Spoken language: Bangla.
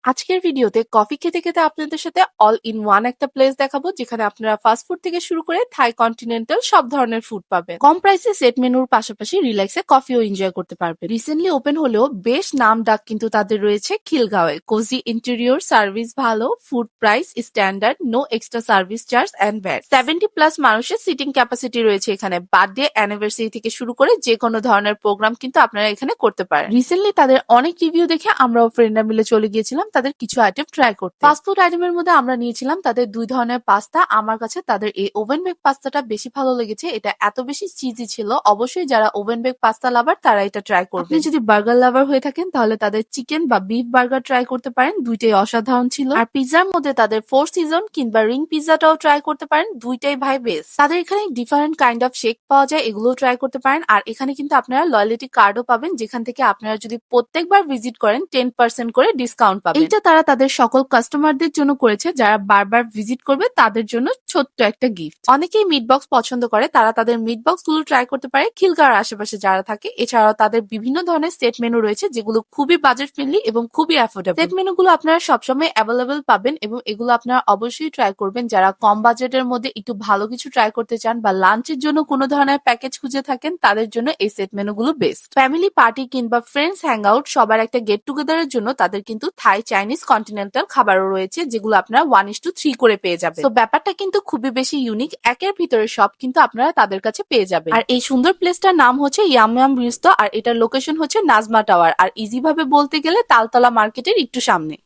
আজকের ভিডিওতে কফি খেতে খেতে আপনাদের সাথে অল ইন ওয়ান একটা প্লেস দেখাবো যেখানে আপনারা ফাস্ট ফুড থেকে শুরু করে থাই কন্টিনেন্টাল সব ধরনের ফুড পাবেন। কম প্রাইসে সেট মেনুর পাশাপাশি রিল্যাক্সে কফিও এনজয় করতে পারবেন। রিসেন্টলি ওপেন হলেও বেশ নাম ডাক কিন্তু তাদের রয়েছে খিলগাঁওয়ে। কোজি ইন্টেরিয়র, সার্ভিস ভালো, food price standard, no extra service charge and VAT. 70+ মানুষের সিটিং ক্যাপাসিটি রয়েছে এখানে। বার্থডে, অ্যানিভার্সারি থেকে শুরু করে যে কোনো ধরনের প্রোগ্রাম কিন্তু আপনারা এখানে করতে পারেন। রিসেন্টলি তাদের অনেক রিভিউ দেখে আমরাও ফ্রেন্ডরা মিলে চলে গিয়েছিলাম তাদের কিছু আইটেম ট্রাই করতে। ফাস্টফুড আইটেমের মধ্যে আমরা নিয়েছিলাম তাদের 2 ধরনের পাস্তা। আমার কাছে তাদের এই ওভেন বেক পাস্তাটা বেশি ভালো লেগেছে। এটা এত বেশি চিজি ছিল, অবশ্যই যারা ওভেন বেক পাস্তা লাভার তারা এটা ট্রাই করবেন। আপনি যদি বার্গার লাভার হয়ে থাকেন তাহলে তাদের চিকেন বা বিফ বার্গার ট্রাই করতে পারেন, দুইটাই অসাধারণ ছিল। আর পিৎজার মধ্যে তাদের 4 সিজন কিংবা রিং পিৎজাটাও ট্রাই করতে পারেন, দুইটাই ভাই বেস্ট। তাদের এখানে ডিফারেন্ট কাইন্ড অফ শেক পাওয়া যায়, এগুলোও ট্রাই করতে পারেন। আর এখানে কিন্তু আপনারা লয়ালিটি কার্ডও পাবেন, যেখান থেকে আপনারা যদি প্রত্যেকবার ভিজিট করেন 10% করে ডিসকাউন্ট পাবেন। এইটা তারা তাদের সকল কাস্টমারদের জন্য করেছে, যারা বারবার ভিজিট করবে তাদের জন্য ছোট্ট একটা গিফট। অনেকেই মিট বক্স পছন্দ করে, তারা তাদের মিট বক্স গুলো ট্রাই করতে পারে খিলগাঁওয়ের আশেপাশে যারা থাকে। এছাড়াও তাদের বিভিন্ন ধরনের সেট মেনু রয়েছে যেগুলো খুবই বাজেট ফ্রেন্ডলি এবং খুবই অ্যাফোর্ডেবল। সেট মেনু গুলো আপনারা সবসময় অ্যাভেলেবেল পাবেন এবং এগুলো আপনারা অবশ্যই ট্রাই করবেন যারা কম বাজেটের মধ্যে একটু ভালো কিছু ট্রাই করতে চান বা লাঞ্চের জন্য কোনো ধরনের প্যাকেজ খুঁজে থাকেন, তাদের জন্য এই সেট মেনু গুলো বেস্ট। ফ্যামিলি পার্টি কিংবা ফ্রেন্ডস হ্যাং আউট সবার একটা গেট টুগেদারের জন্য তাদের কিন্তু থাই, চাইনিজ, কন্টিনেন্টাল খাবারও রয়েছে যেগুলো আপনারা 1:3 করে পেয়ে যাবেন। তো ব্যাপারটা কিন্তু খুবই বেশি ইউনিক, একের ভিতরে সব কিন্তু আপনারা তাদের কাছে পেয়ে যাবেন। আর এই সুন্দর প্লেসটার নাম হচ্ছে ইয়াম ইয়াম রিস্তো, আর এটার লোকেশন হচ্ছে নাজমা টাওয়ার, আর ইজি ভাবে বলতে গেলে তালতলা মার্কেটের একটু সামনে।